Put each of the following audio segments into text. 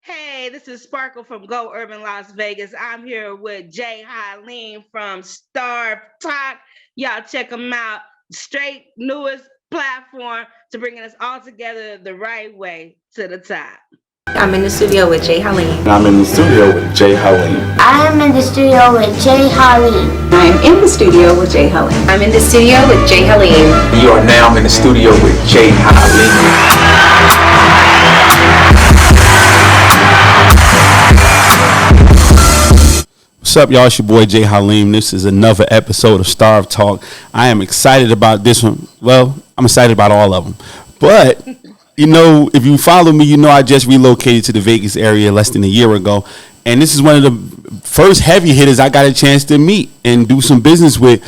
Hey, this is Sparkle from Go Urban Las Vegas. I'm here with J Haleem from Starve Talk. Y'all check them out. Straight newest platform to bringing us all together the right way to the top. I'm in the studio with J Haleem. I'm in the studio with J Haleem. I'm in the studio with J Haleem. I'm in the studio with J Haleem. I'm in the studio with J Haleem. You are now in the studio with J Haleem. What's up, y'all? It's your boy J Haleem. This is another episode of S.T.A.R.V.E Talk. I am excited about this one. Well, I'm excited about all of them. But, if you follow me, I just relocated to the Vegas area less than a year ago. And this is one of the first heavy hitters I got a chance to meet and do some business with.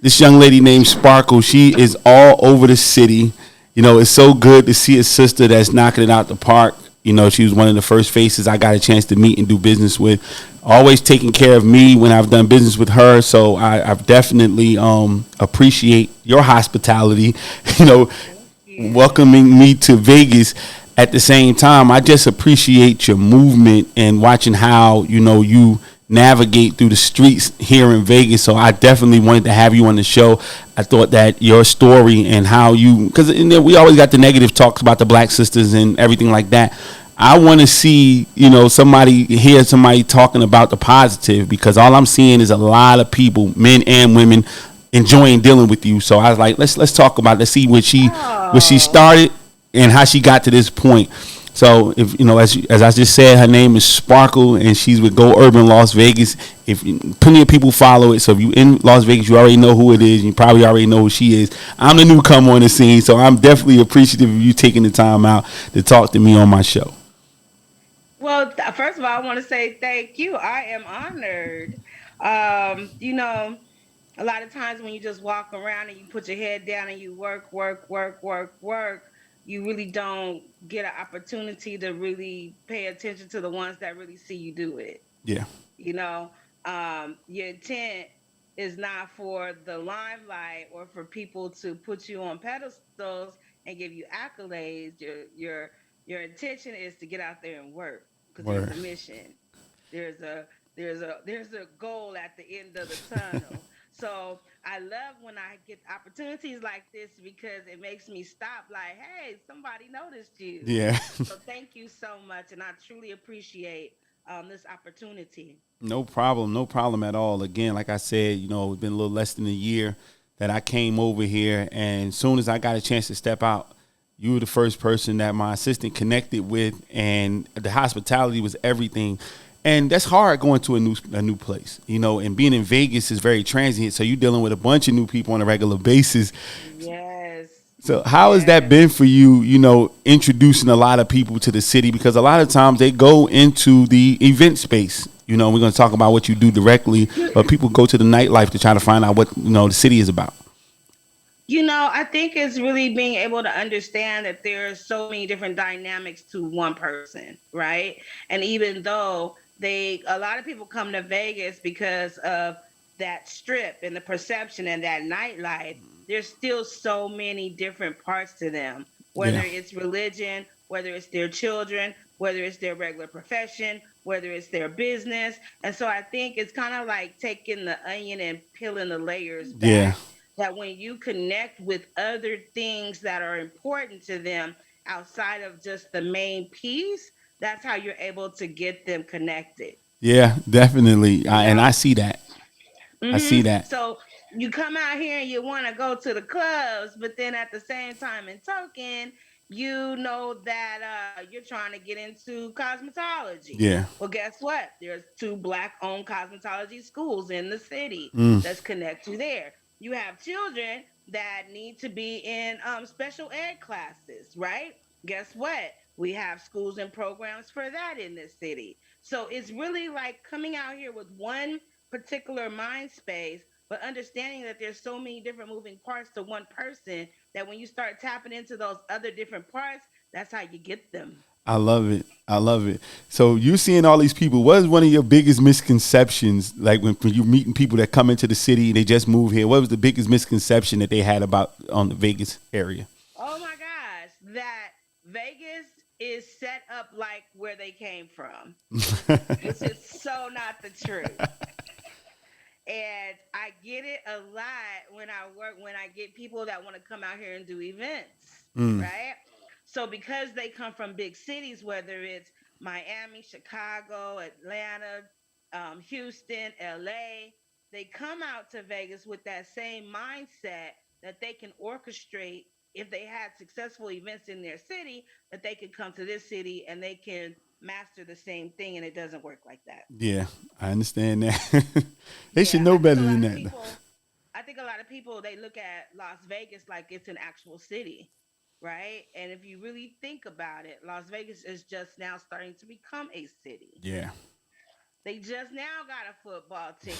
This young lady named Sparkle. She is all over the city. It's so good to see a sister that's knocking it out the park. She was one of the first faces I got a chance to meet and do business with. Always taking care of me when I've done business with her. So I've definitely appreciate your hospitality, welcoming me to Vegas. At the same time, I just appreciate your movement and watching how, you navigate through the streets here in Vegas. So I definitely wanted to have you on the show. I thought that your story and how because we always got the negative talks about the black sisters and everything like that. I want to see, hear somebody talking about the positive, because all I'm seeing is a lot of people, men and women, enjoying dealing with you. So I was like, let's talk about it. Let's see what she started and how she got to this point. So if as I just said, her name is Sparkle and she's with Go Urban Las Vegas. If plenty of people follow it, so if you in Las Vegas, you already know who it is. You probably already know who she is. I'm the newcomer on the scene, so I'm definitely appreciative of you taking the time out to talk to me on my show. Well, first of all, I want to say thank you. I am honored. A lot of times when you just walk around and you put your head down and you work, you really don't get an opportunity to really pay attention to the ones that really see you do it. Yeah. Your intent is not for the limelight or for people to put you on pedestals and give you accolades. Your intention is to get out there and work, because there's a mission. There's a goal at the end of the tunnel. So I love when I get opportunities like this, because it makes me stop like, hey, somebody noticed you. Yeah. So thank you so much. And I truly appreciate this opportunity. No problem at all. Again, like I said, it's been a little less than a year that I came over here. And as soon as I got a chance to step out, you were the first person that my assistant connected with. And the hospitality was everything. And that's hard going to a new place, and being in Vegas is very transient. So you're dealing with a bunch of new people on a regular basis. Yes. So how has that been for you, introducing a lot of people to the city? Because a lot of times they go into the event space. We're going to talk about what you do directly, but people go to the nightlife to try to find out what, the city is about. I think it's really being able to understand that there's so many different dynamics to one person, right? And even though a lot of people come to Vegas because of that strip and the perception and that nightlife, there's still so many different parts to them, whether it's religion, whether it's their children, whether it's their regular profession, whether it's their business. And so I think it's kind of like taking the onion and peeling the layers back. Yeah. That when you connect with other things that are important to them outside of just the main piece, that's how you're able to get them connected. Yeah, definitely. And I see that. Mm-hmm. I see that. So you come out here and you want to go to the clubs, but then at the same time in token, you know that you're trying to get into cosmetology. Yeah. Well, guess what? There's 2 Black-owned cosmetology schools in the city. Let's connect you there. You have children that need to be in special ed classes, right? Guess what? We have schools and programs for that in this city. So it's really like coming out here with one particular mind space, but understanding that there's so many different moving parts to one person that when you start tapping into those other different parts, that's how you get them. I love it. So you seeing all these people, what is one of your biggest misconceptions? Like when you're meeting people that come into the city, they just move here. What was the biggest misconception that they had about on the Vegas area? Oh my gosh, that Vegas is set up like where they came from, which is so not the truth. And I get it a lot when I get people that want to come out here and do events, Mm, right? So because they come from big cities, whether it's Miami, Chicago, Atlanta, Houston, LA, they come out to Vegas with that same mindset that they can orchestrate if they had successful events in their city, that they could come to this city and they can master the same thing, and it doesn't work like that. yeah, I understand that. They should Yeah, know better than that. I think a lot of people they look at Las Vegas like it's an actual city, right? And if you really think about it, Las Vegas is just now starting to become a city. Yeah. They just now got a football team.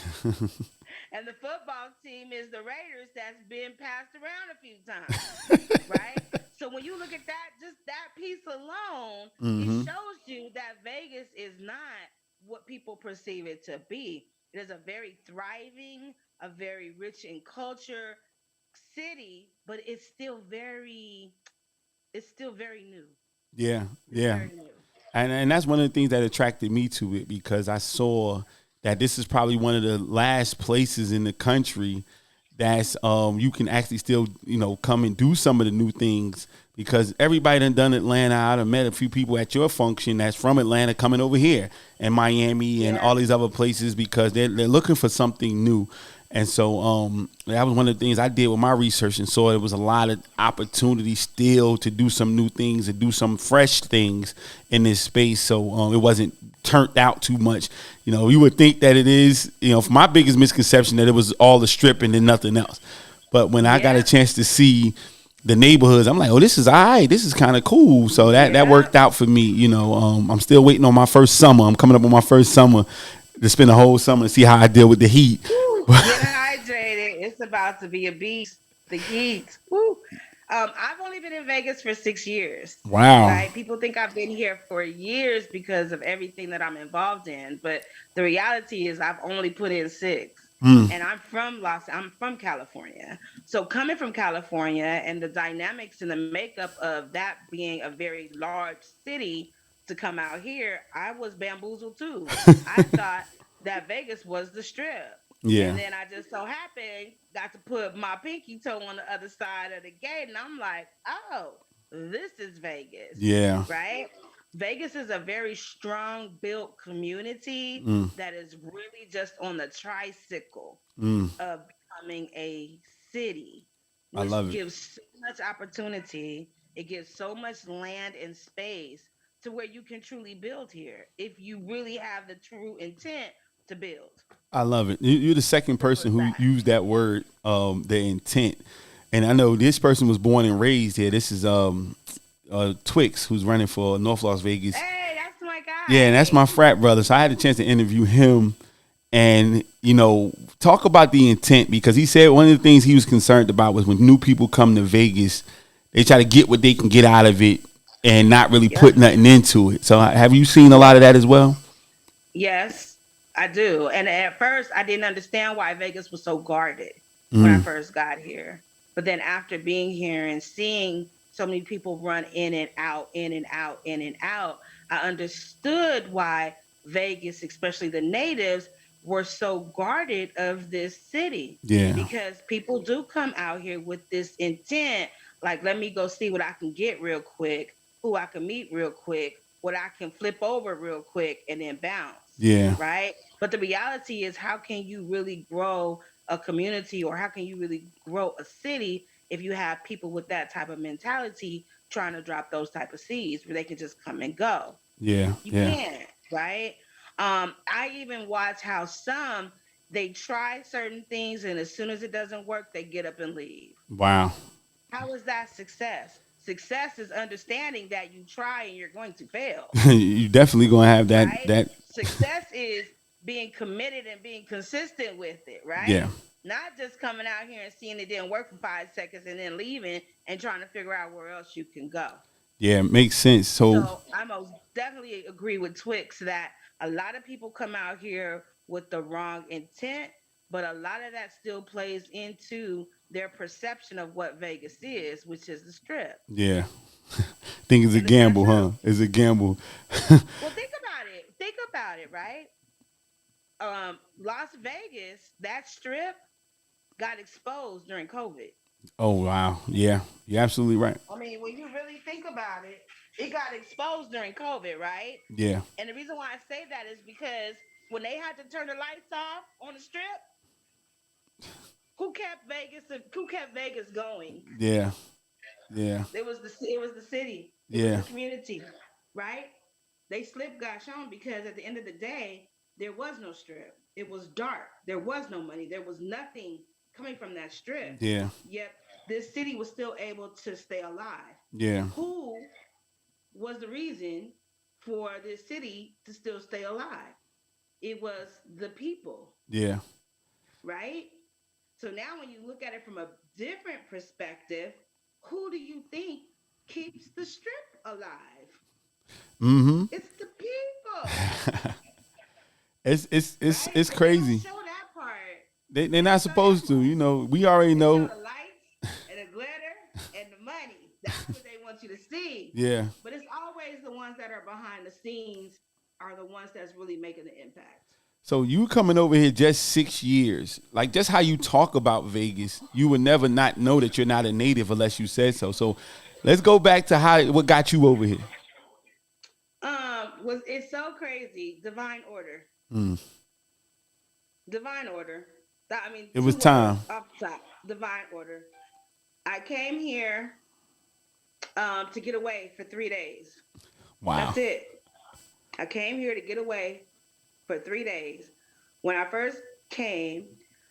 And the football team is the Raiders that's been passed around a few times, right? So when you look at that, just that piece alone, it Mm-hmm. shows you that Vegas is not what people perceive it to be. It is a very thriving, a very rich in culture city, but it's still very new. Yeah, It's yeah. very new. And that's one of the things that attracted me to it because I saw that this is probably one of the last places in the country that's you can actually still come and do some of the new things because everybody done Atlanta. I done met a few people at your function that's from Atlanta coming over here and Miami and Yeah. all these other places because they're looking for something new. And so that was one of the things I did with my research and saw there was a lot of opportunity still to do some new things and do some fresh things in this space. So it wasn't turned out too much. You would think that it is, for my biggest misconception that it was all the strip and then nothing else. But when I got a Yeah. chance to see the neighborhoods, I'm like, oh, this is all right. This is kind of cool. So that Yeah. worked out for me. I'm still waiting on my first summer. I'm coming up on my first summer to spend a whole summer to see how I deal with the heat. Woo, get hydrated. It's about to be a beast. The heat. Woo. I've only been in Vegas for 6 years. Wow. Right? People think I've been here for years because of everything that I'm involved in, but the reality is I've only put in six. Mm, And I'm from California. So coming from California and the dynamics and the makeup of that being a very large city to come out here, I was bamboozled too. I thought that Vegas was the strip. And yeah. then I just so happened got to put my pinky toe on the other side of the gate, and I'm like, oh, this is Vegas, Yeah. right? Vegas is a very strong built community Mm, that is really just on the tricycle mm. of becoming a city, I which love it. gives so much opportunity. It gives so much land and space to where you can truly build here if you really have the true intent to build. I love it. You're the second Simple person as who that. used that word, the intent. And I know this person was born and raised here. This is Twix, who's running for North Las Vegas. Hey, that's my Yeah, and that's my guy. frat brother. So I had a chance to interview him and, talk about the intent because he said one of the things he was concerned about was when new people come to Vegas, they try to get what they can get out of it and not really Yep. put nothing into it. So have you seen a lot Yep. of that as well? Yes, I do. And at first, I didn't understand why Vegas was so guarded when I Mm, first got here. But then after being here and seeing so many people run in and out, in and out, in and out, I understood why Vegas, especially the natives, were so guarded of this city yeah. because people do come out here with this intent like, let me go see what I can get real quick, who I can meet real quick, what I can flip over real quick, and then bounce, Yeah. right? But the reality is, how can you really grow a community or how can you really grow a city if you have people with that type of mentality trying to drop those type of seeds where they can just come and go? Yeah. You Yeah. can't, right? I even watch how some they try certain things and as soon as it doesn't work, they get up and leave. Wow. How is that success? Success is understanding that you try and you're going to fail, You definitely gonna have that right? that Success is being committed and being consistent with it, right? yeah. Not just coming out here and seeing it didn't work for 5 seconds and then leaving and trying to figure out where else you can go. Yeah, it makes sense. So So I most definitely agree with Twix that a lot of people come out here with the wrong intent, but a lot of that still plays into their perception of what Vegas is, which is the strip. yeah. Think it's a And it's not gamble, huh? true. It's a gamble. Well, think about it. Think about it, right? Las Vegas, that strip got exposed during COVID. Oh wow, yeah, you're absolutely right. I mean, when you really think about it, it got exposed during COVID, right? Yeah, And the reason why I say that is because when they had to turn the lights off on the strip, who kept Vegas going? yeah, yeah, It was the city. It was yeah, the community, right? They slipped got shown because at the end of the day, there was no strip. It was dark. There was no money. There was nothing coming from that strip. yeah, Yet this city was still able to stay alive. yeah, Who was the reason for this city to still stay alive? It was the people, yeah. right? So now when you look at it from a different perspective, who do you think keeps the strip alive? Mm-hmm. It's the people, It's right? But they don't crazy. show that part. They're They not don't show that supposed to. part. We already They show know. the lights and the glitter and the money. That's what they want you to see. Yeah. But it's always the ones that are behind the scenes are the ones that's really making the impact. So you coming over here just 6 years, like just how you talk about Vegas, you would never not know that you're not a native unless you said so. So let's go back to how what got you over here. Was it's so crazy. Divine order. Mm. Divine order. That I mean, It was two words time. off the top. Divine order. I came here to get away for 3 days. Wow. That's it. I came here to get away for 3 days. When I first came,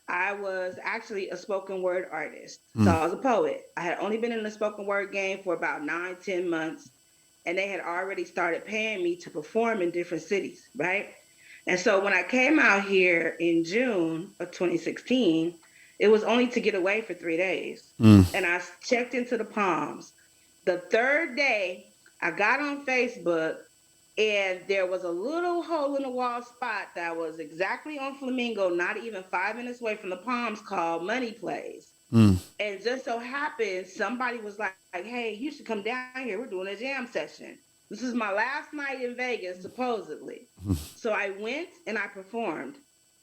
I was actually a spoken word artist. So Mm. I was a poet. I had only been in the spoken word game for about 9, 10 months, and they had already started paying me to perform in different cities, right? And so when I came out here in June of 2016, it was only to get away for 3 days. Mm. And I checked into the Palms. The third day, I got on Facebook and there was a little hole in the wall spot that was exactly on Flamingo, not even 5 minutes away from the Palms, called Money Plays. Mm. And just so happened, somebody was like, hey, you should come down here. We're doing a jam session. This is my last night in Vegas, supposedly. So I went and I performed.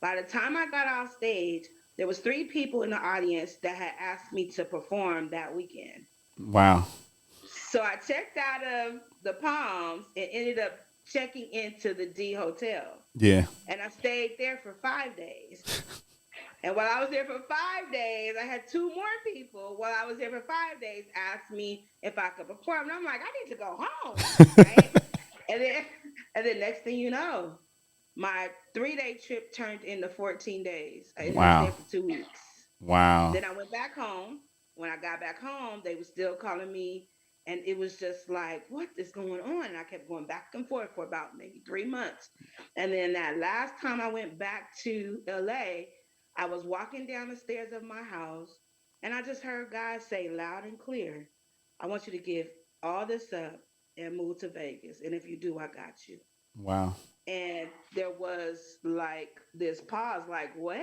By the time I got off stage, there was 3 people in the audience that had asked me to perform that weekend. Wow. So I checked out of the Palms and ended up checking into the D Hotel. Yeah. And I stayed there for 5 days. And while I was there for 5 days, I had 2 more people while I was there for 5 days ask me if I could perform. And I'm like, I need to go home, right? And then, and then next thing you know, my 3 day trip turned into 14 days. I ended up Wow. staying for 2 weeks. Wow. Then I went back home. When I got back home, they were still calling me, and it was just like, what is going on? And I kept going back and forth for about maybe 3 months. And then that last time I went back to LA, I was walking down the stairs of my house, and I just heard God say loud and clear, I want you to give all this up and move to Vegas. And if you do, I got you. Wow. And there was like this pause, like, what?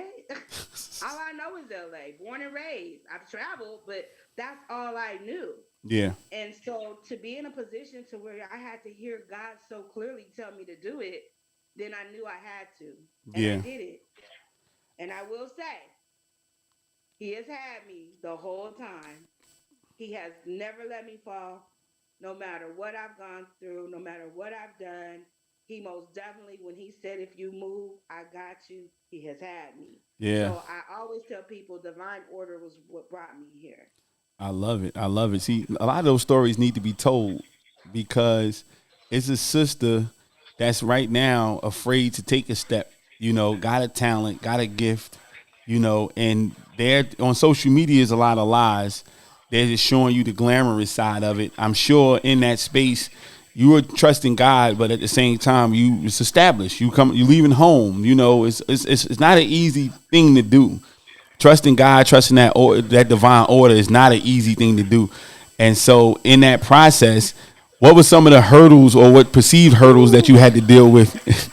All I know is LA, born and raised. I've traveled, but that's all I knew. Yeah. And so to be in a position to where I had to hear God so clearly tell me to do it, then I knew I had to. And I Yeah. did it. And I will say, He has had me the whole time. He has never let me fall, no matter what I've gone through, no matter what I've done. He most definitely, when he said, if you move, I got you, he has had me. Yeah. So I always tell people divine order was what brought me here. I love it. I love it. See, a lot of those stories need to be told because it's a sister that's right now afraid to take a step. Got a talent, got a gift. And there on social media is a lot of lies. They're just showing you the glamorous side of it. I'm sure in that space you were trusting God, but at the same time it's established. You leaving home. It's not an easy thing to do. Trusting God, trusting that divine order is not an easy thing to do. And so in that process, what were some of the hurdles or what perceived hurdles that you had to deal with?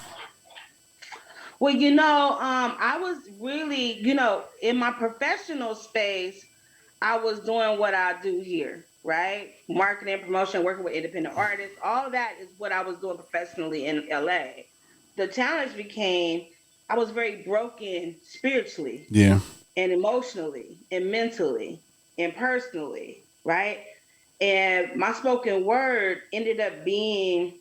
Well, I was really, in my professional space, I was doing what I do here. right? Marketing, promotion, working with independent artists, all that is what I was doing professionally in LA. The challenge became I was very broken spiritually Yeah. and emotionally and mentally and personally, right? And my spoken word ended up being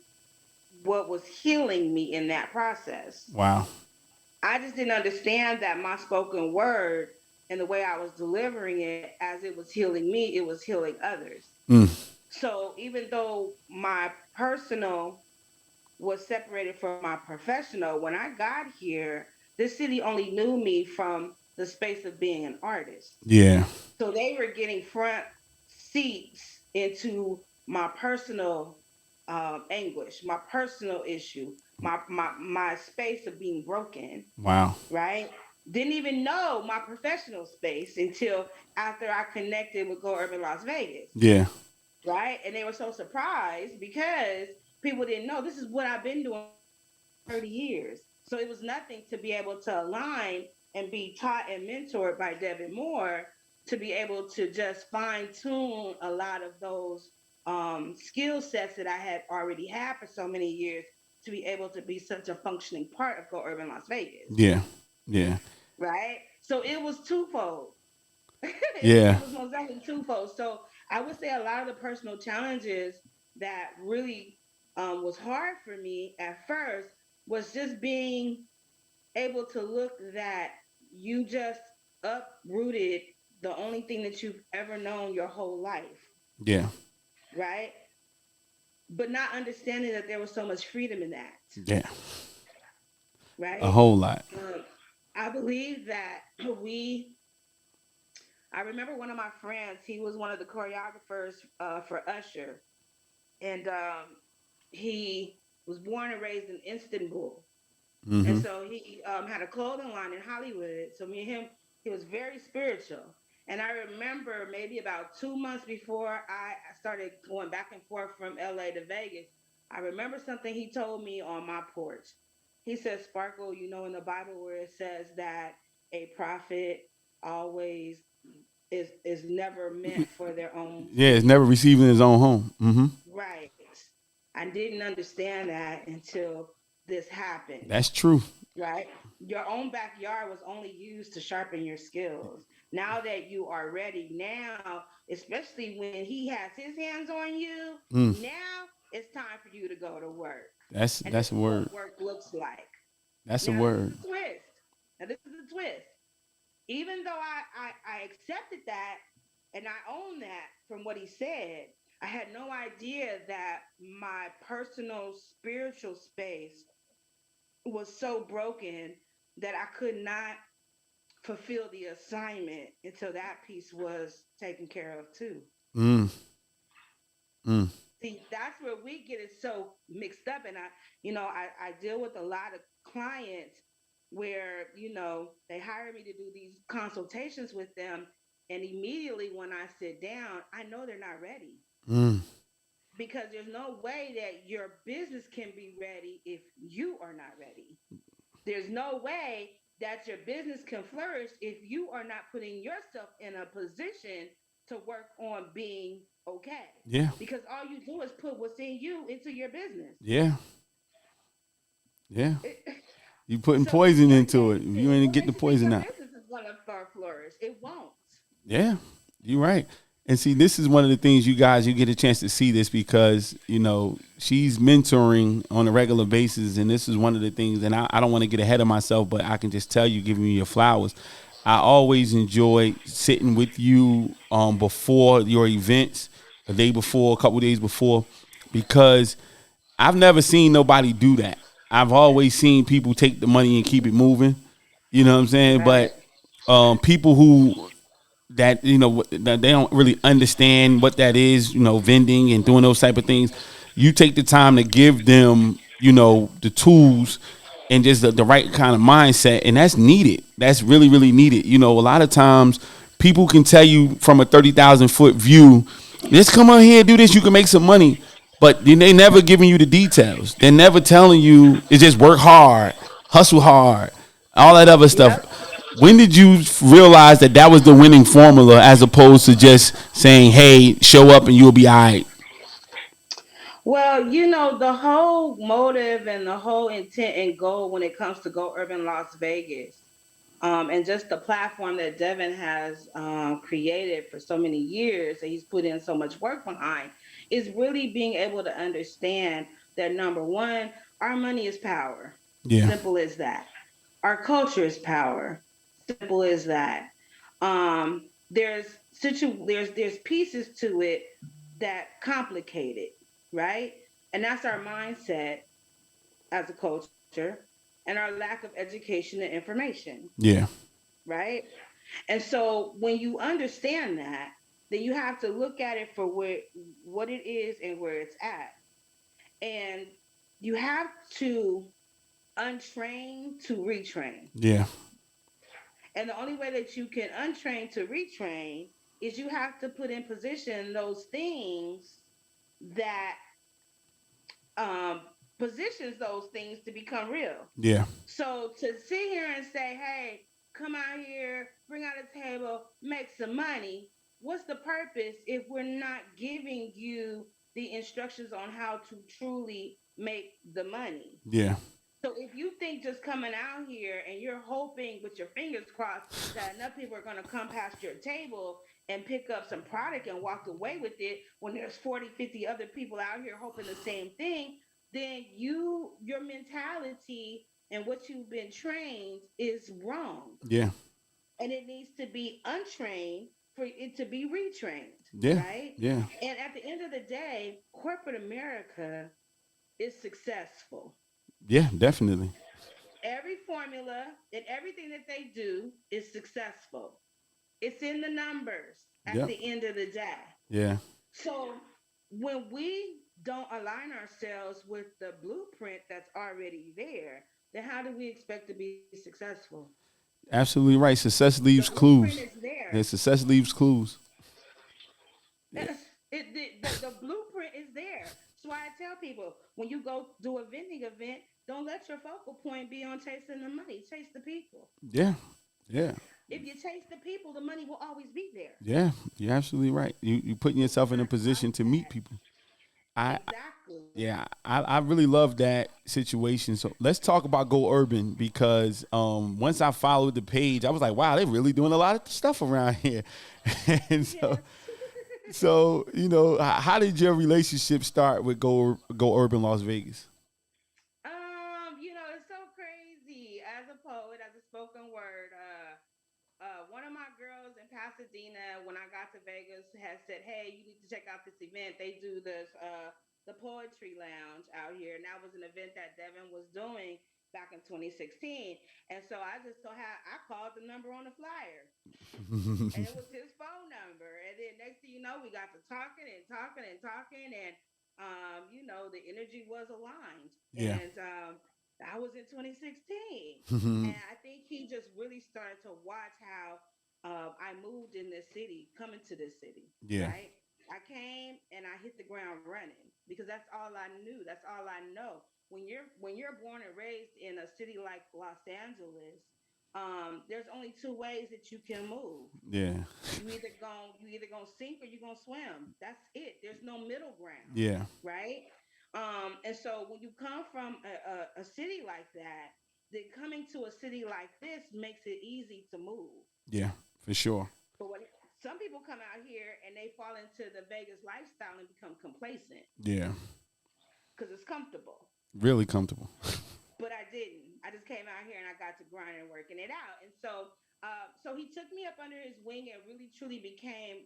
what was healing me in that process. Wow. I just didn't understand that my spoken word and the way I was delivering it as it was healing me, it was healing others. Mm. So even though my personal was separated from my professional, when I got here, this city only knew me from the space of being an artist. Yeah. So they were getting front seats into my personal anguish, my personal issue, my space of being broken, Wow. right? Didn't even know my professional space until after I connected with Go Urban Las Vegas, Yeah. right? And they were so surprised because people didn't know this is what I've been doing 30 years. So it was nothing to be able to align and be taught and mentored by Devin Moore to be able to just fine tune a lot of those skill sets that I had already had for so many years to be able to be such a functioning part of Go Urban Las Vegas, Yeah. Yeah. right? So it was twofold. Yeah. It was most definitely twofold. So I would say a lot of the personal challenges that really was hard for me at first was just being able to look that you just uprooted the only thing that you've ever known your whole life, Yeah. right? But not understanding that there was so much freedom in that, Yeah. A right? whole lot. I believe that we I remember one of my friends, he was one of the choreographers for Usher, and he was born and raised in Istanbul. And Mm-hmm. so he had a clothing line in Hollywood. So me and him, he was very spiritual. And I remember maybe about 2 months before I started going back and forth from LA to Vegas, I remember something he told me on my porch. He said, Sparkle, you know, in the Bible where it says that a prophet always is never meant for their own Yeah. It's city. never receiving his own home. Mm-hmm. Right. I didn't understand that until this happened. That's true. Right? Your own backyard was only used to sharpen your skills. Now that you are ready, now, especially when he has his hands on you, Mm. now it's time for you to go to work. And That's this a is word. what work looks like. That's a Now, this is word. the twist. Now, this is the twist. Even though I accepted that and I own that from what he said, I had no idea that my personal spiritual space was so broken that I could not fulfill the assignment until that piece was taken care of too. Mm. Mm. See, that's where we get it so mixed up. And I deal with a lot of clients where, they hire me to do these consultations with them. And immediately when I sit down, I know they're not ready Mm. because there's no way that your business can be ready if you are not ready. There's no way that your business can flourish if you are not putting yourself in a position to work on being okay. Yeah. Because all you do is put what's in you into your business. Yeah. Yeah. You putting So poison what into it. makes You ain't what get the makes you think poison your out. business is gonna flourish? It won't. Yeah, you're right. And see, this is one of the things you get a chance to see this because, she's mentoring on a regular basis. And this is one of the things, and I don't want to get ahead of myself, but I can just tell you, giving you your flowers. I always enjoy sitting with you before your events, a day before, a couple days before, because I've never seen nobody do that. I've always seen people take the money and keep it moving. You know what I'm saying? Right. But people who that that they don't really understand what that is, vending and doing those type of things, you take the time to give them, the tools and just the right kind of mindset, and that's needed. That's really, really needed. A lot of times people can tell you from a 30,000-foot view, just come on here, do this, you can make some money. But then they never giving you the details. They're never telling you it's just work hard, hustle hard, all that other stuff. Yep. When did you realize that that was the winning formula as opposed to just saying, "Hey, show up and you'll be all right"? Well, the whole motive and the whole intent and goal when it comes to Go Urban Las Vegas, and just the platform that Devin has created for so many years that he's put in so much work behind, is really being able to understand that number one, our money is power. Yeah, Simple as that. Our culture is power. Simple as that. There's pieces to it that complicate it, right? And that's our mindset as a culture and our lack of education and information, yeah, right? And so when you understand that, then you have to look at it for what it is and where it's at. And you have to untrain to retrain. yeah, And the only way that you can untrain to retrain is you have to put in position those things that um, positions those things to become real. yeah, So to sit here and say, hey, come out here, bring out a table, make some money, what's the purpose if we're not giving you the instructions on how to truly make the money? yeah, So if you think just coming out here and you're hoping with your fingers crossed that enough people are going to come past your table and pick up some product and walk away with it when there's 40, 50 other people out here hoping the same thing, then your mentality and what you've been trained is wrong. yeah, And it needs to be untrained for it to be retrained, yeah, right? yeah, And at the end of the day, corporate America is successful. yeah, definitely. Every formula and everything that they do is successful. It's in the numbers at Yep. the end of the day. Yeah. So when we don't align ourselves with the blueprint that's already there, then how do we expect to be successful? Absolutely right. Success The leaves blueprint clues. is there. Yeah, success leaves clues. Yeah. The blueprint is there. So I tell people when you go do a vending event, don't let your focal point be on chasing the money. Chase the people. Yeah. Yeah. If you chase the people, the money will always be there. Yeah. You're absolutely right. You putting yourself in a I position love to meet that. people. I Exactly. yeah, I really love that situation. So let's talk about Go Urban because once I followed the page, I was like, wow, they're really doing a lot of stuff around here. and so Yes. so how did your relationship start with Go Urban Las Vegas? It's so crazy. As a poet, as a spoken word, one of my girls in Pasadena, when I got to Vegas, had said, "Hey, you need to check out this event. They do this the poetry lounge out here." And that was an event that Devin was doing back in 2016. And so I called the number on the flyer, and it was his phone number. And then next thing you know, we got to talking and talking and talking, and the energy was aligned. Yeah. And that was in 2016, and I think he just really started to watch how I moved in this city, coming to this city, Yeah. right? I came and I hit the ground running because that's all I knew. That's all I know. When you're born and raised in a city like Los Angeles, there's only two ways that you can move. Yeah. You either gonna sink or you're gonna swim. That's it. There's no middle ground, Yeah. right? And so when you come from a city like that, then coming to a city like this makes it easy to move. Yeah. For sure. But when some people come out here and they fall into the Vegas lifestyle and become complacent Yeah. because it's comfortable. Really comfortable. But I didn't. I just came out here and I got to grind and working it out. And so he took me up under his wing and really truly became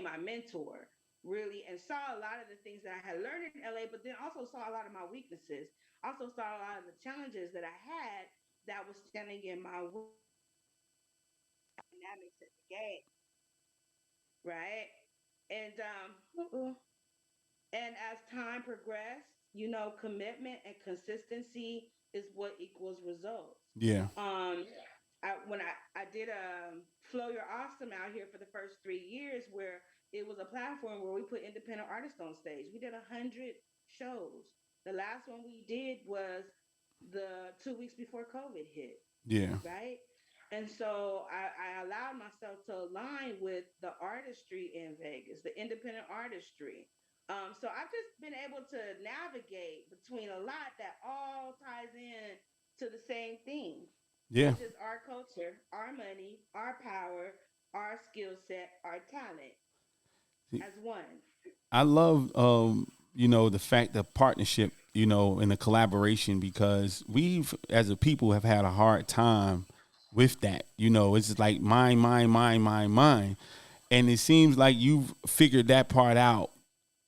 my mentor, really, and saw a lot of the things that I had learned in LA, but then also saw a lot of my weaknesses. Also saw a lot of the challenges that I had that was standing in my way dynamics at the game, right? And and as time progressed, commitment and consistency is what equals results. Yeah. Um, when I did Flow Your Awesome out here for the first 3 years, where it was a platform where we put independent artists on stage. We did 100 shows. The last one we did was the 2 weeks before COVID hit. Yeah. right? And so I allowed myself to align with the artistry in Vegas, the independent artistry. So I've just been able to navigate between a lot that all ties in to the same thing, Yeah. which is our culture, our money, our power, our skill set, our talent as one. I love the fact of partnership, and the collaboration because we've as a people have had a hard time with that. It's just like mine, mine, mine, mine, mine. And it seems like you've figured that part out,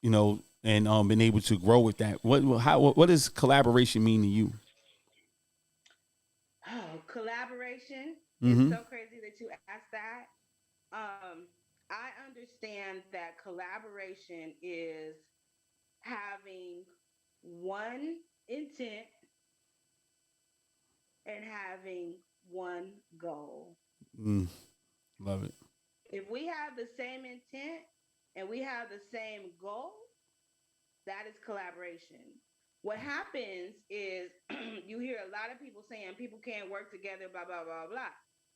and been able to grow with that. What does collaboration mean to you? Oh, collaboration. It's Mm-hmm. so crazy that you asked that. Um, I understand that collaboration is having one intent and having one goal. Mm, love it. If we have the same intent and we have the same goal, that is collaboration. What happens is you hear a lot of people saying people can't work together, blah, blah, blah, blah.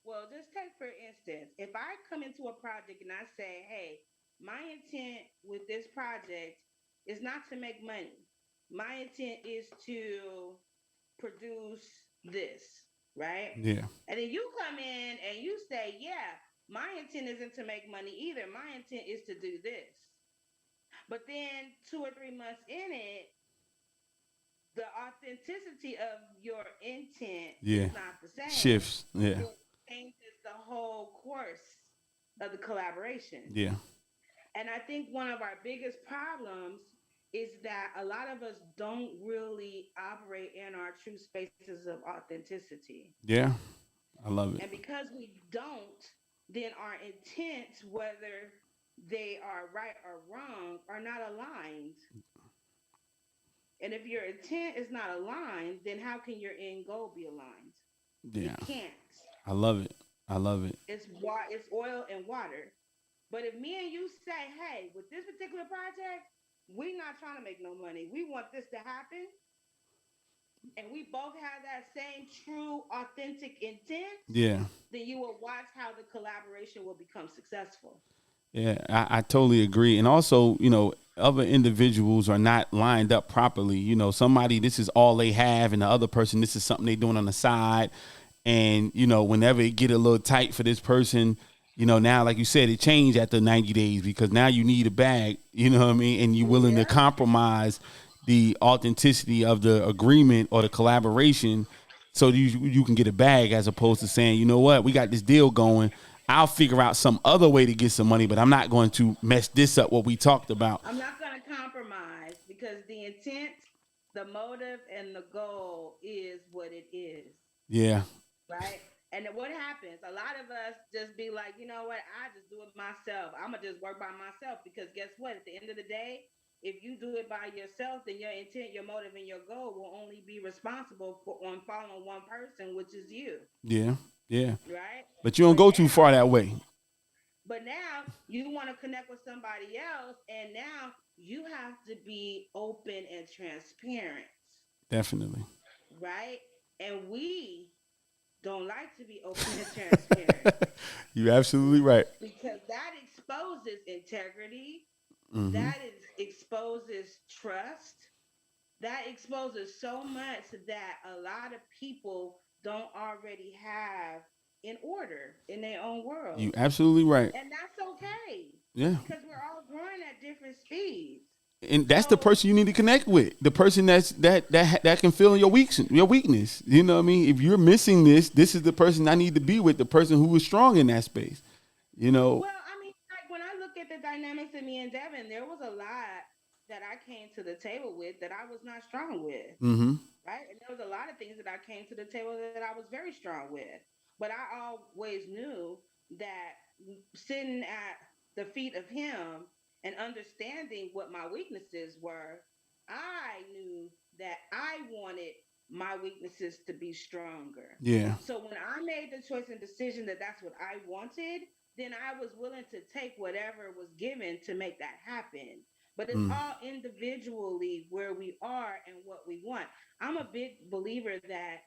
Well, just take for instance, if I come into a project and I say, hey, my intent with this project is not to make money. My intent is to produce this, right? Yeah. And then you come in and you say, yeah, my intent isn't to make money either. My intent is to do this. But then 2 or 3 months in it, the authenticity of your intent Yeah. is not the same. Shifts. Yeah. It changes the whole course of the collaboration. Yeah. And I think one of our biggest problems is that a lot of us don't really operate in our true spaces of authenticity. Yeah. I love it. And because we don't, then our intents, whether they are right or wrong, are not aligned. And if your intent is not aligned, then how can your end goal be aligned? Yeah. It can't. I love it. I love it. It's oil and water. But if me and you say, hey, with this particular project, we're not trying to make no money. We want this to happen. And we both have that same true, authentic intent, Yeah. then you will watch how the collaboration will become successful. Yeah, I totally agree. And also, other individuals are not lined up properly. Somebody, this is all they have, and the other person, this is something they're doing on the side. And, whenever it get a little tight for this person, now, like you said, it changed after 90 days because now you need a bag, you know what I mean? And you're willing to Yeah. compromise the authenticity of the agreement or the collaboration so you can get a bag as opposed to saying, you know what, we got this deal going. I'll figure out some other way to get some money, but I'm not going to mess this up. What we talked about. I'm not going to compromise because the intent, the motive, and the goal is what it is. Yeah, Right? And then what happens? A lot of us just be like, you know what? I just do it myself. I'm gonna just work by myself because guess what? At the end of the day, if you do it by yourself, then your intent, your motive, and your goal will only be responsible for on following one person, which is you. yeah, yeah. Right? But you don't But go too far now, that way. but now you want to connect with somebody else, and now you have to be open and transparent, Definitely. right? And we don't like to be open and transparent. You're absolutely right. Because that exposes integrity, Hmm. that exposes trust, that exposes so much that a lot of people don't already have in order in their own You world. absolutely right. And that's okay Yeah. because we're all growing at different speeds. And that's the So, person you need to connect with. The person that can fill your weakness. You know what I mean? If you're missing this is the person I need to be with. The person who is strong in that space. You know. well, I mean, like when I look at the dynamics of me and Devin, there was a lot that I came to the table with that I was not strong with. Hmm. Right? And there was a lot of things that I came to the table that I was very strong with. But I always knew that sitting at the feet of him and understanding what my weaknesses were, I knew that I wanted my weaknesses to be stronger. Yeah. So when I made the choice and decision that that's what I wanted, then I was willing to take whatever was given to make that happen. But it's Mm. all individually where we are and what we want. I'm a big believer that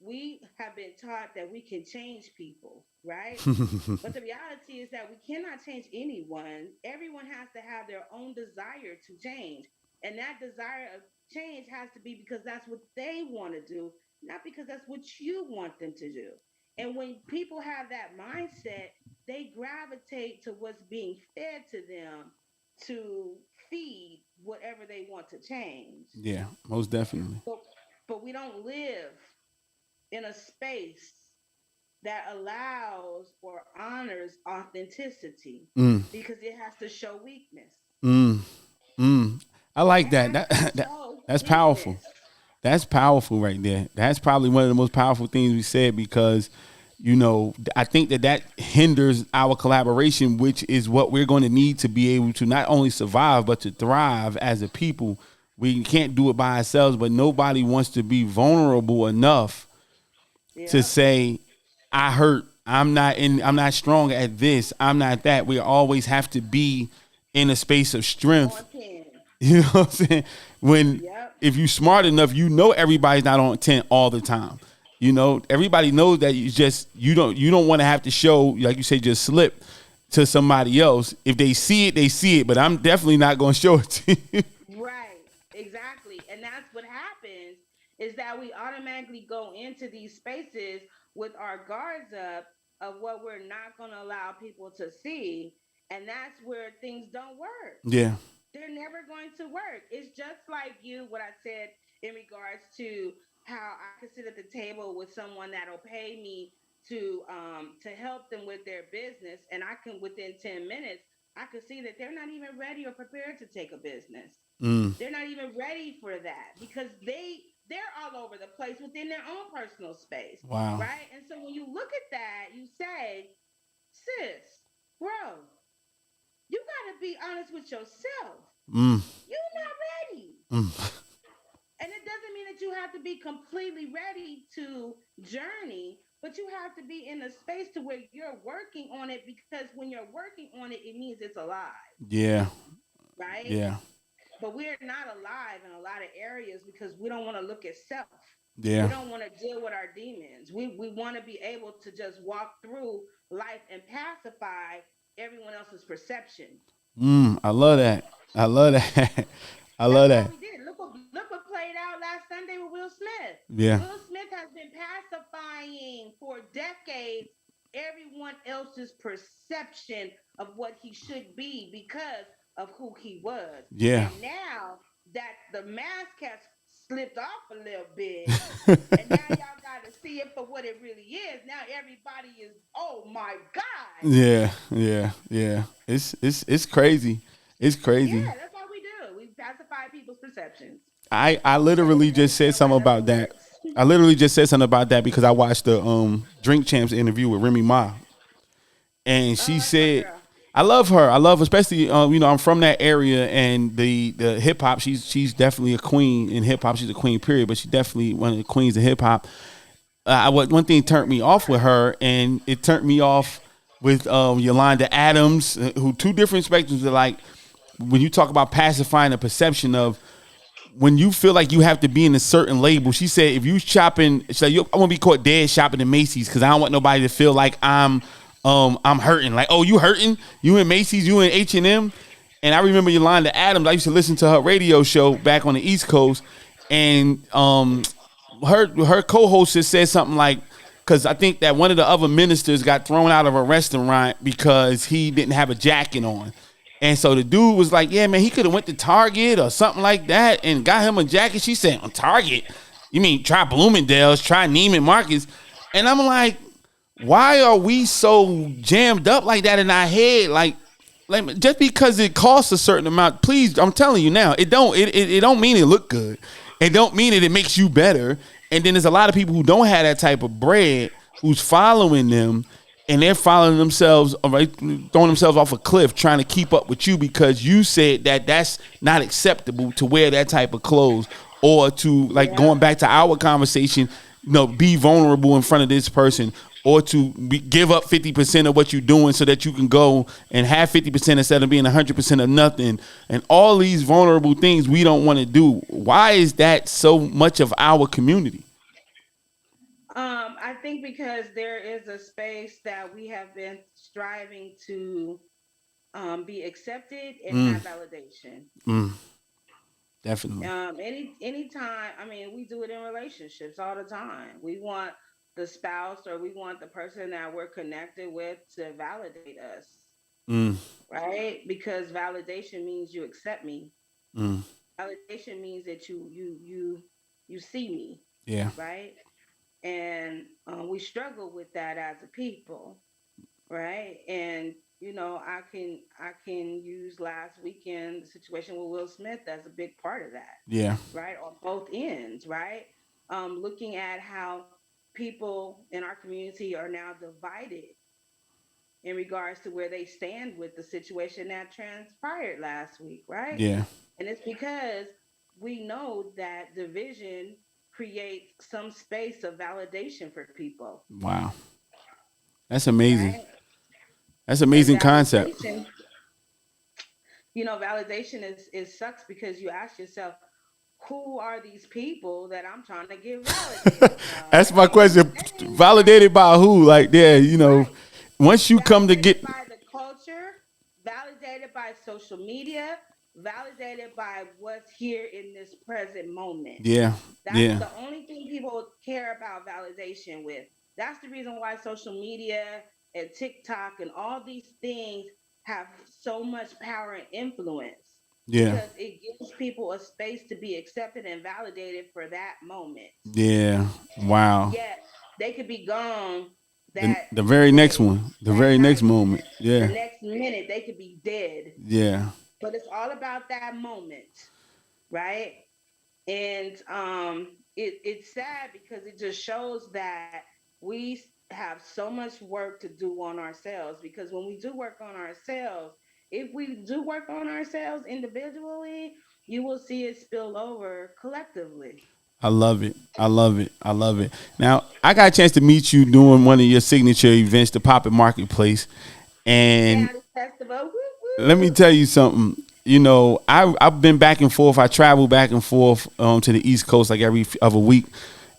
we have been taught that we can change people, right? But the reality is that we cannot change anyone. Everyone has to have their own desire to change. And that desire of change has to be because that's what they want to do, not because that's what you want them to do. And when people have that mindset, they gravitate to what's being fed to them to feed whatever they want to change. Yeah, most definitely. But, but we don't live in a space that allows or honors authenticity Mm, because it has to show weakness. mm, mm. I like It that. has to That show that's powerful. weakness. That's powerful right there. That's probably one of the most powerful things we said because, you know, I think that hinders our collaboration, which is what we're going to need to be able to not only survive but to thrive as a people. We can't do it by ourselves, but nobody wants to be vulnerable enough to Yeah. say, I hurt. I'm not strong at this. I'm not that. We always have to be in a space of strength. On 10. You know what I'm saying? When Yep. if you smart enough, you know everybody's not on 10 all the time. You know, everybody knows that you don't want to have to show, like you say, just slip to somebody else. If they see it, they see it. But I'm definitely not gonna show it to you. Right. Exactly. And that's what happens is that we automatically go into these spaces with our guards up of what we're not going to allow people to see. And that's where things don't work. Yeah. They're never going to work. It's just like what I said in regards to how I can sit at the table with someone that'll pay me to help them with their business, and I can within 10 minutes I could see that they're not even ready or prepared to take a business. Mm. They're not even ready for that because they're all over the place within their own personal space, Wow. right? And so when you look at that, you say, sis, bro, you got to be honest with yourself. Mm. You're not ready. Mm. And it doesn't mean that you have to be completely ready to journey, but you have to be in a space to where you're working on it, because when you're working on it, it means it's alive, Yeah. right? Yeah. But we're not alive in a lot of areas because we don't want to look at self. We Yeah. don't want to deal with our demons. We want to be able to just walk through life and pacify everyone else's perception. I love that. I love that. I love That's that. what we did. Look what played out last Sunday with Will Smith. Yeah. Will Smith has been pacifying for decades everyone else's perception of what he should be because of who he was. Yeah. And now that the mask has slipped off a little bit, and now y'all got to see it for what it really is. Now everybody is, oh my God. Yeah. Yeah. Yeah. It's crazy. It's crazy. Yeah, that's what we do. We pacify people's perceptions. I literally just said something about that. I literally just said something about that because I watched the Drink Champs interview with Remy Ma, and she That's my said, girl. "I love her. I love, especially you know, I'm from that area, and the hip hop. She's definitely a queen in hip hop. She's a queen, period. But she's definitely one of the queens of hip hop. One thing turned me off with her, and it turned me off with Yolanda Adams, who two different spectrums are like when you talk about pacifying the perception of when you feel like you have to be in a certain label. She said, if you shopping, she's like, I want to be caught dead shopping at Macy's because I don't want nobody to feel like I'm hurting. Like, oh, you hurting? You in Macy's? You in H&M? And I remember Yolanda Adams. I used to listen to her radio show back on the East Coast, and her co-host just said something like, because I think that one of the other ministers got thrown out of a restaurant because he didn't have a jacket on. And so the dude was like, yeah, man, he could have went to Target or something like that and got him a jacket. She said, on Target? You mean try Bloomingdale's, try Neiman Marcus? And I'm like, why are we so jammed up like that in our head? Like just because it costs a certain amount, please, I'm telling you now, it don't mean it look good. It don't mean it makes you better. And then there's a lot of people who don't have that type of bread who's following them, and they're following themselves, right, throwing themselves off a cliff, trying to keep up with you because you said that that's not acceptable to wear that type of clothes, or to, like, going back to our conversation, you know, be vulnerable in front of this person, or to give up 50% of what you're doing so that you can go and have 50% instead of being 100% of nothing, and all these vulnerable things we don't want to do. Why is that so much of our community? think because there is a space that we have been striving to be accepted and Mm, have validation. mm, definitely. Anytime, I mean, we do it in relationships all the time. We want the spouse or we want the person that we're connected with to validate us, Mm, right? Because validation means you accept me. mm, Validation means that you see me, yeah. right? And we struggle with that as a people, right? And I can use last weekend the situation with Will Smith as a big part of that, Yeah. right? On both ends, right? Looking at how people in our community are now divided in regards to where they stand with the situation that transpired last week, right? Yeah. And it's because we know that division creates some space of validation for people, Wow. That's amazing. right? That's And amazing concept. validation is sucks because you ask yourself, who are these people that I'm trying to get validated from? That's my And at the question. same time, Validated by who? Like, yeah, right, once you come to validated get, by the culture, validated by social media, validated by what's here in this present moment. yeah, That's yeah, the only thing people care about validation with. That's the reason why social media and TikTok and all these things have so much power and influence yeah, because it gives people a space to be accepted and validated for that moment. yeah. Wow. Yet they could be gone The that the very next day, one, the that very next night, moment. the Yeah, next minute, they could be dead. yeah. But it's all about that moment, right? And it's sad because it just shows that we have so much work to do on ourselves, because when we do work on ourselves, if we do work on ourselves individually, you will see it spill over collectively. I love it. I love it. I love it. Now, I got a chance to meet you doing one of your signature events, the Poppin Marketplace, and County festival, woo let me woo. tell you something. I've been back and forth. I travel back and forth to the East Coast like every other week,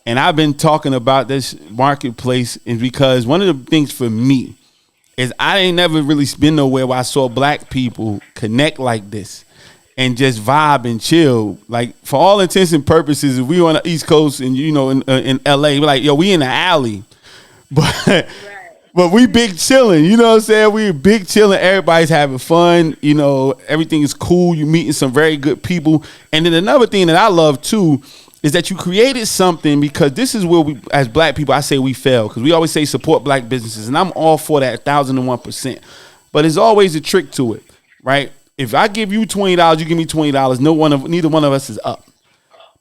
and I've been talking about this marketplace, is because one of the things for me is I ain't never really been nowhere where I saw black people connect like this and just vibe and chill. Like, for all intents and purposes, if we on the East Coast and in LA, we're like, yo, we in the alley, but Right. but we big chilling, you know what I'm saying? We big chilling. Everybody's having fun. Everything is cool. You meeting some very good people. And then another thing that I love too is that you created something, because this is where we, as black people, I say we fail, because we always say support black businesses, and I'm all for that 1,001%. But there's always a trick to it, right? If I give you $20, you give me $20. Neither one of us is up.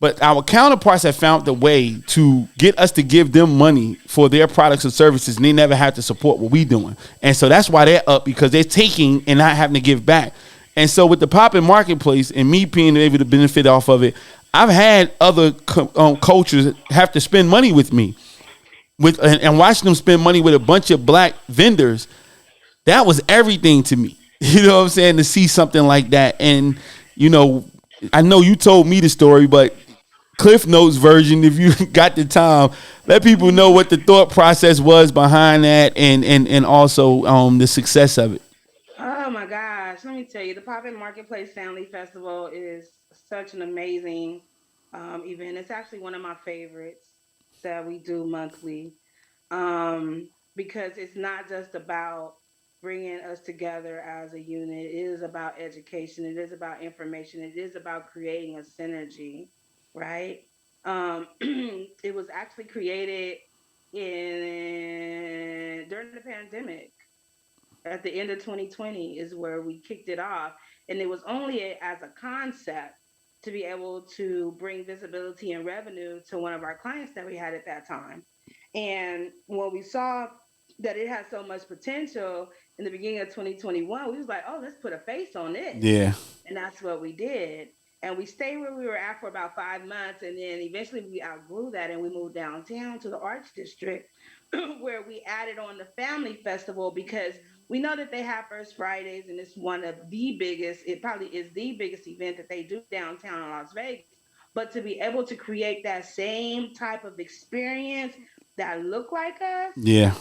But our counterparts have found the way to get us to give them money for their products and services, and they never have to support what we doing. And so that's why they're up, because they're taking and not having to give back. And so with the Poppin Marketplace and me being able to benefit off of it, I've had other cultures have to spend money with me, and watching them spend money with a bunch of black vendors. That was everything to me. You know what I'm saying? To see something like that. And, you know, I know you told me the story, but Cliff Notes version, if you got the time, let people know what the thought process was behind that, and also the success of it. Oh my gosh, let me tell you, the Poppin Marketplace Family Festival is such an amazing event. It's actually one of my favorites that we do monthly, because it's not just about bringing us together as a unit. It is about education. It is about information. It is about creating a synergy, right? It was actually created in during the pandemic. At the end of 2020 is where we kicked it off, and it was only as a concept to be able to bring visibility and revenue to one of our clients that we had at that time. And when we saw that it had so much potential in the beginning of 2021, we was like, oh, let's put a face on this. Yeah. And that's what we did. And we stayed where we were at for about 5 months. And then eventually we outgrew that and we moved downtown to the Arts District, where we added on the Family Festival, because we know that they have First Fridays, and it's one of the biggest, it probably is the biggest event that they do downtown in Las Vegas. But to be able to create that same type of experience that look like us, Yeah.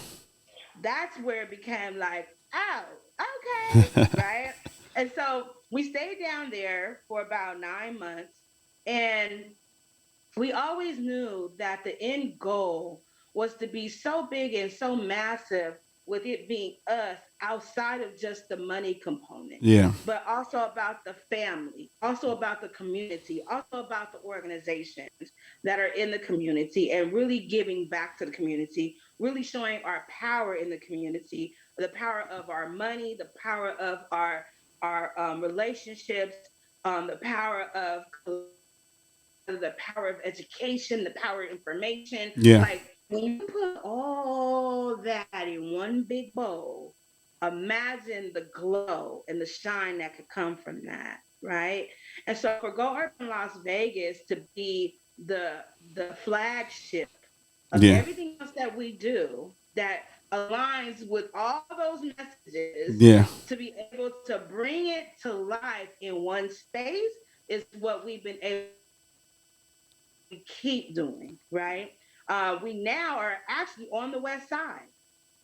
that's where it became like, oh, okay, right? And so we stayed down there for about 9 months, and we always knew that the end goal was to be so big and so massive with it being us outside of just the money component, Yeah. but also about the family, also about the community, also about the organizations that are in the community and really giving back to the community, really showing our power in the community, the power of our money, the power of our relationships, the power of the power of education, the power of information. Yeah. Like when you put all that in one big bowl, imagine the glow and the shine that could come from that, right? And so for Go Urban Las Vegas to be the flagship of Yeah. everything else that we do that aligns with all those messages, Yeah. to be able to bring it to life in one space is what we've been able keep doing, right? We now are actually on the west side,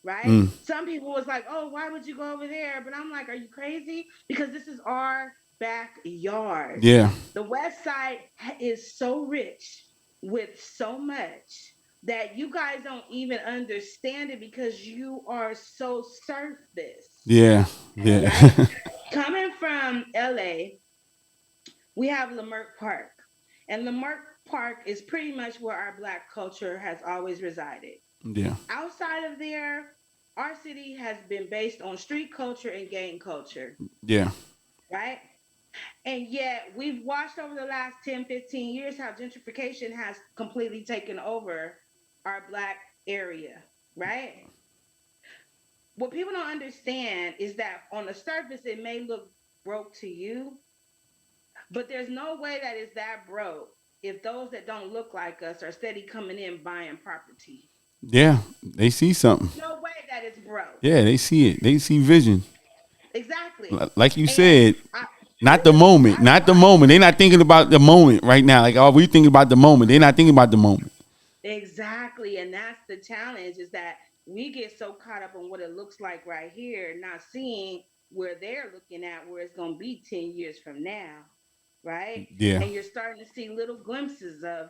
right? Mm. Some people was like, oh, why would you go over there? But I'm like, are you crazy? Because this is our backyard. Yeah. The west side is so rich with so much that you guys don't even understand it because you are so surface, Yeah. Yeah. right? Coming from LA, we have Leimert Park. And Leimert Park is pretty much where our Black culture has always resided. Yeah. Outside of there, our city has been based on street culture and gang culture, Yeah. right? And yet we've watched over the last 10, 15 years how gentrification has completely taken over our Black area, right? What people don't understand is that on the surface, it may look broke to you, but there's no way that it's that broke if those that don't look like us are steady coming in buying property. Yeah. They see something. No way that it's broke. Yeah, they see it. They see vision. Exactly. Like you And said, I, not the moment. Not the moment. They're not thinking about the moment right now. Like, oh, we thinking about the moment. They're not thinking about the moment. exactly. And that's the challenge is that we get so caught up on what it looks like right here, not seeing where they're looking at where it's going to be 10 years from now. Right? Yeah. And you're starting to see little glimpses of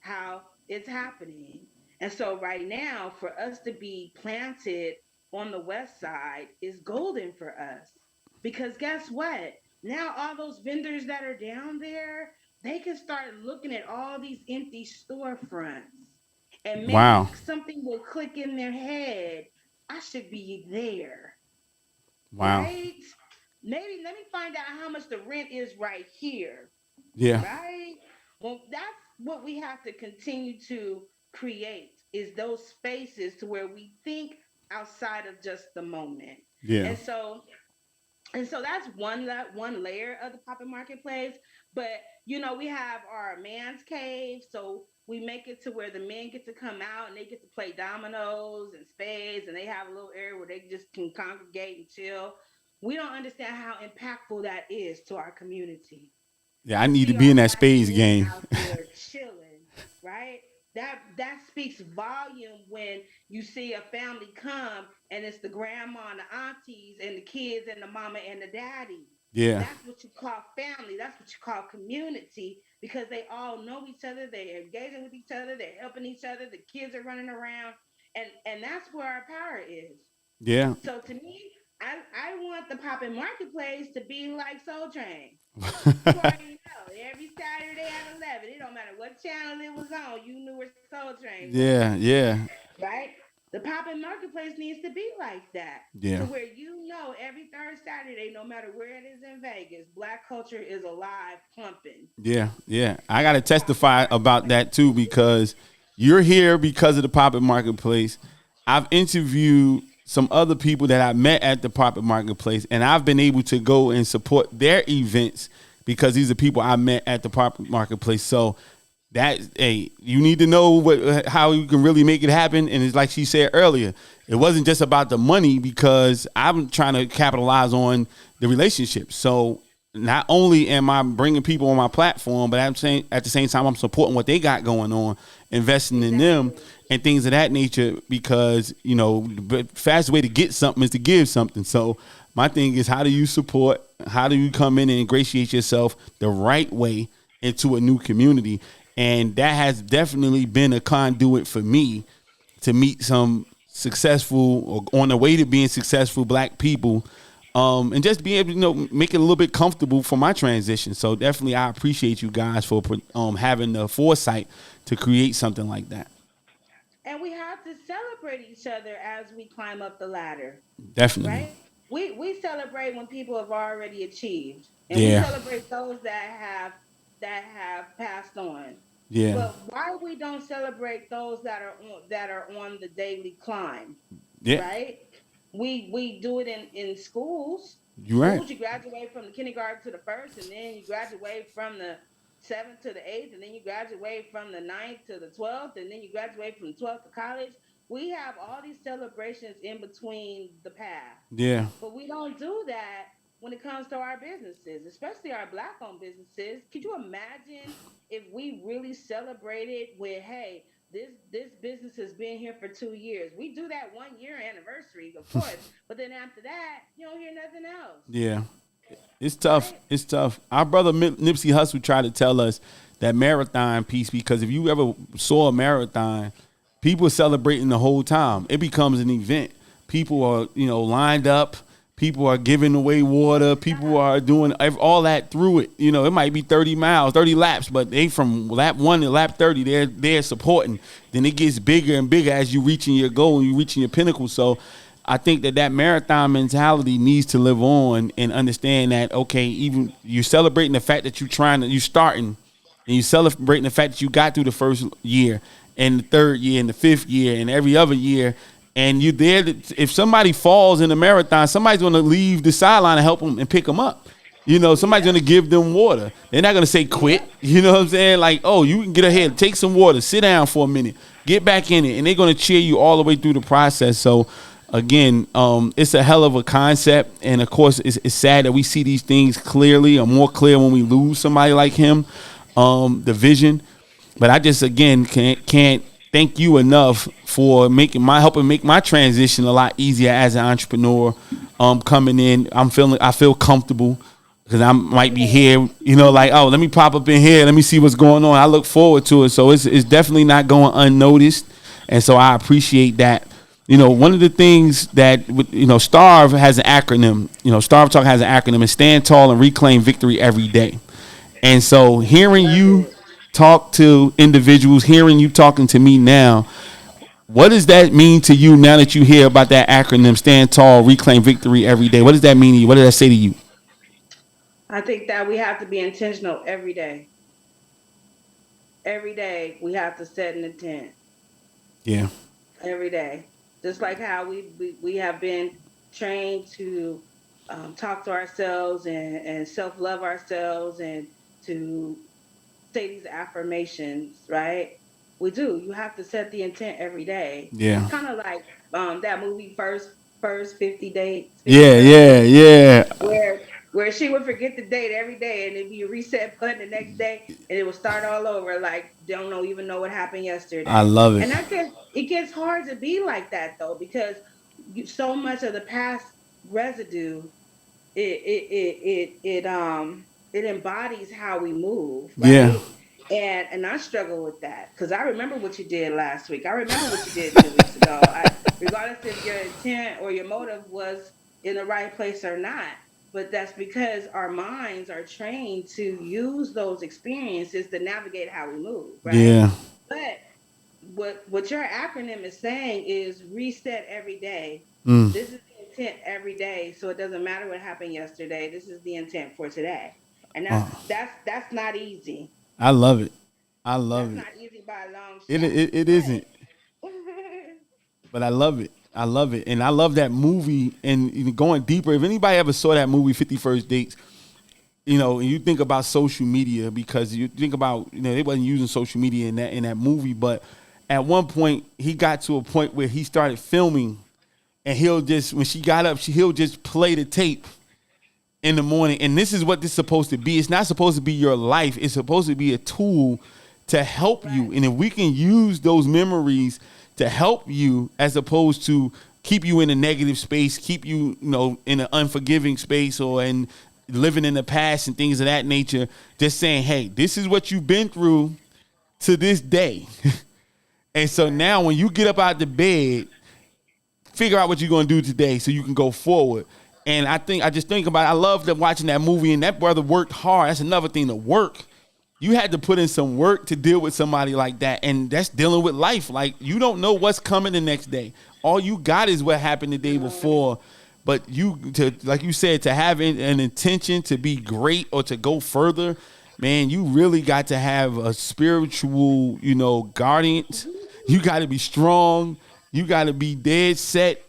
how it's happening. And so right now, for us to be planted on the west side is golden for us. Because guess what? Now all those vendors that are down there, they can start looking at all these empty storefronts. And maybe Wow. something will click in their head. I should be there, Wow. right? Maybe let me find out how much the rent is right here, Yeah. right? Well, that's what we have to continue to create is those spaces to where we think outside of just the moment. Yeah. And so that's one layer of the Poppin marketplace. But we have our man's cave, so we make it to where the men get to come out and they get to play dominoes and spades, and they have a little area where they just can congregate and chill. We don't understand how impactful that is to our community Yeah. I to need to see be our in that Black space men game. out there chilling, right? That speaks volume when you see a family come and it's the grandma and the aunties and the kids and the mama and the daddy. Yeah. That's what you call family. That's what you call community because they all know each other. They're engaging with each other. They're helping each other. The kids are running around, and that's where our power is. Yeah. So to me, I want the Poppin marketplace to be like Soul Train. You already know. Every Saturday at 11, it don't matter what channel it was on, you knew where Soul Train was, Yeah. Yeah. right? The Poppin marketplace needs to be like that, to Yeah. where every third Saturday, no matter where it is in Vegas, Black culture is alive, pumping. Yeah. Yeah. I got to Poppin testify about marketplace. that too because you're here because of the Poppin Marketplace. I've interviewed some other people that I met at the Poppin Marketplace, and I've been able to go and support their events because these are people I met at the Poppin Marketplace. So hey, you need to know how you can really make it happen. And it's like she said earlier, it wasn't just about the money because I'm trying to capitalize on the relationship. So not only am I bringing people on my platform, but I'm saying at the same time I'm supporting what they got going on, investing in them and things of that nature. Because the fastest way to get something is to give something. So my thing is, how do you support? How do you come in and ingratiate yourself the right way into a new community? And that has definitely been a conduit for me to meet some successful or on the way to being successful Black people, and just be able to make it a little bit comfortable for my transition. So definitely, I appreciate you guys for having the foresight to create something like that. And we have to celebrate each other as we climb up the ladder, Definitely, right? We celebrate when people have already achieved, and we yeah, celebrate those that have passed on. yeah, But why we don't celebrate those that are on the daily climb, yeah. right? We do it in schools. You're right. Schools, you graduate from the kindergarten to the first, and then you graduate from the seventh to the eighth, and then you graduate from the ninth to the 12th, and then you graduate from the 12th to college. We have all these celebrations in between the path, Yeah, but we don't do that when it comes to our businesses, especially our Black-owned businesses. Could you imagine if we really celebrated with, hey, this business has been here for 2 years? We do that 1 year anniversary, of course, but then after that, you don't hear nothing else, yeah. It's tough. right? It's tough. Our brother Nipsey Hussle tried to tell us that marathon piece, because if you ever saw a marathon, people are celebrating the whole time. It becomes an event. People are, lined up. People are giving away water. People are doing all that through it. It might be 30 miles, 30 laps, but they from lap 1 to lap 30, they're supporting. Then it gets bigger and bigger as you reaching your goal and you reaching your pinnacle. So I think that marathon mentality needs to live on, and understand that, okay, even you celebrating the fact that you starting, and you celebrating the fact that you got through the first year and the third year and the fifth year and every other year, and you're there. If somebody falls in a marathon, somebody's going to leave the sideline and help them and pick them up. Somebody's going to give them water. They're not going to say quit. You know what I'm saying? Like, oh, you can get ahead, take some water, sit down for a minute, get back in it, and they're going to cheer you all the way through the process. So again, it's a hell of a concept, and of course, it's sad that we see these things clearly, or more clear when we lose somebody like him, the vision. But I just again can't thank you enough for helping make my transition a lot easier as an entrepreneur. Coming in, I feel comfortable because I might be here, like, oh, let me pop up in here, let me see what's going on. I look forward to it, so it's definitely not going unnoticed, and so I appreciate that. One of the things that, S.T.A.R.V.E has an acronym. S.T.A.R.V.E Talk has an acronym, and stand tall and reclaim victory every day. And so hearing you talk to individuals, hearing you talking to me now, what does that mean to you now that you hear about that acronym, stand tall, reclaim victory every day? What does that mean to you? What did I say to you? I think that we have to be intentional every day. Every day we have to set an intent. Yeah. Every day, just like how we have been trained to talk to ourselves and self love ourselves, and to say these affirmations, right? We do. You have to set the intent every day. It's Yeah. kind of like that movie first 50 dates, 50 Yeah, first yeah, dates, yeah. where she would forget the date every day, and it'd be a reset button the next day, and it would start all over, like even know what happened I yesterday. love it. And it gets hard to be like that though, because so much of the past residue, it embodies how we move, Yeah. right? And I struggle with that because I remember what you did last week. I remember what you did 2 weeks ago. Regardless if your intent or your motive was in the right place or not, but that's because our minds are trained to use those experiences to navigate how we move, right? Yeah. But what your acronym is saying is reset every day. Mm. This is the intent every day, so it doesn't matter what happened yesterday. This is the intent for today, and that's not easy. I love it. I love That's it. not easy by a long shot. It isn't. But But I love it. I love it. And I love that movie. And going deeper, if anybody ever saw that movie, 50 First Dates, and you think about social media, because you think about, they wasn't using social media in that movie, but at one point he got to a point where he started filming, and he'll just, when she got up, he'll just play the tape in the morning, and this is what this is supposed to be. It's not supposed to be your life. It's supposed to be a tool to help you. And if we can use those memories to help you, as opposed to keep you in a negative space, keep you, in an unforgiving space, or in living in the past and things of that nature, just saying, hey, this is what you've been through to this day. And so now when you get up out the bed, figure out what you're going to do today so you can go forward. And I just think about it. I love watching that movie, and that brother worked hard. That's another thing, to work. You had to put in some work to deal with somebody like that, and that's dealing with life. Like, you don't know what's coming the next day. All you got is what happened the day before. But like you said, to have an intention to be great or to go further, man, you really got to have a spiritual, guardians. You got to be strong. You got to be dead set,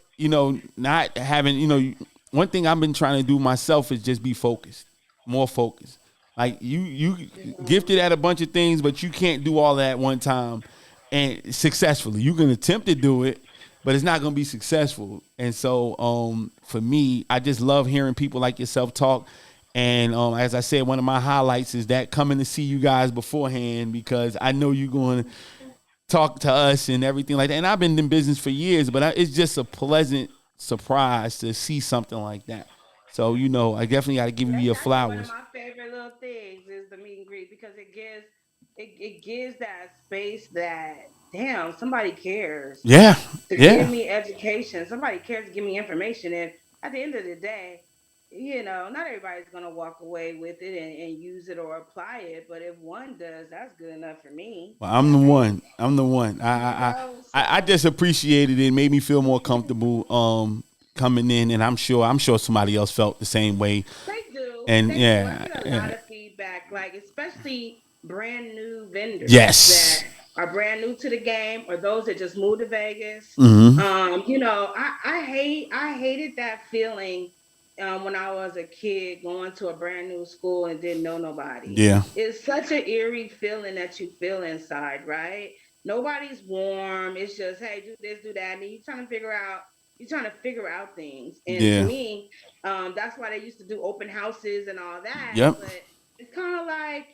not having, one thing I've been trying to do myself is just be focused, more focused. Like, you gifted at a bunch of things, but you can't do all that at one time and successfully. You can attempt to do it, but it's not going to be successful. And so for me, I just love hearing people like yourself talk. And as I said, one of my highlights is that coming to see you guys beforehand, because I know you're going to talk to us and everything like that. And I've been in business for years, but it's just a pleasant surprise to see something like that. So, I definitely got to give you That's your actually one of flowers. my favorite little things is the meet and greet, because it gives that space that, damn, somebody cares Yeah, to give yeah. me education. Somebody cares to give me information. And at the end of the day, not everybody's gonna walk away with it and use it or apply it. But if one does, that's good enough for me, Well, I'm the right? one. I'm the one. I So just appreciated it. It made me feel more comfortable coming in, and I'm sure somebody else felt the same way. they do. And They do. I yeah, get a lot yeah. of feedback, like especially brand new vendors that Yes. are brand new to the game, or those that just moved to Vegas. Mm-hmm. I hated that feeling when I was a kid going to a brand new school and didn't know nobody. Yeah. It's such an eerie feeling that you feel inside, right? Nobody's warm. It's just, hey, do this, do that, and you're trying to figure out things. And to Yeah. me, that's why they used to do open houses and all that. Yep. But it's kind of like,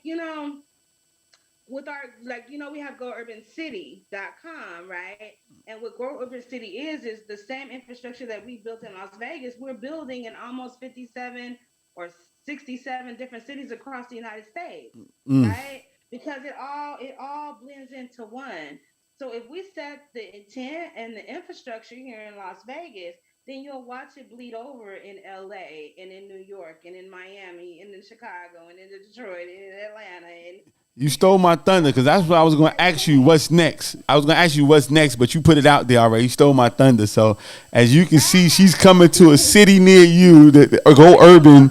with our, like, we have GoUrbanCity.com, right? And what Grow Urban City is the same infrastructure that we built in Las Vegas. We're building in almost 57 or 67 different cities across the United States, Mm. right? Because it all blends into one. So if we set the intent and the infrastructure here in Las Vegas, then you'll watch it bleed over in LA and in New York and in Miami and in Chicago and in Detroit and in Atlanta and You stole my thunder, because that's what I was going to ask you. What's next? I was going to ask you what's next, but you put it out there already. You stole my thunder. So as you can see, she's coming to a city near you. That Go so Urban.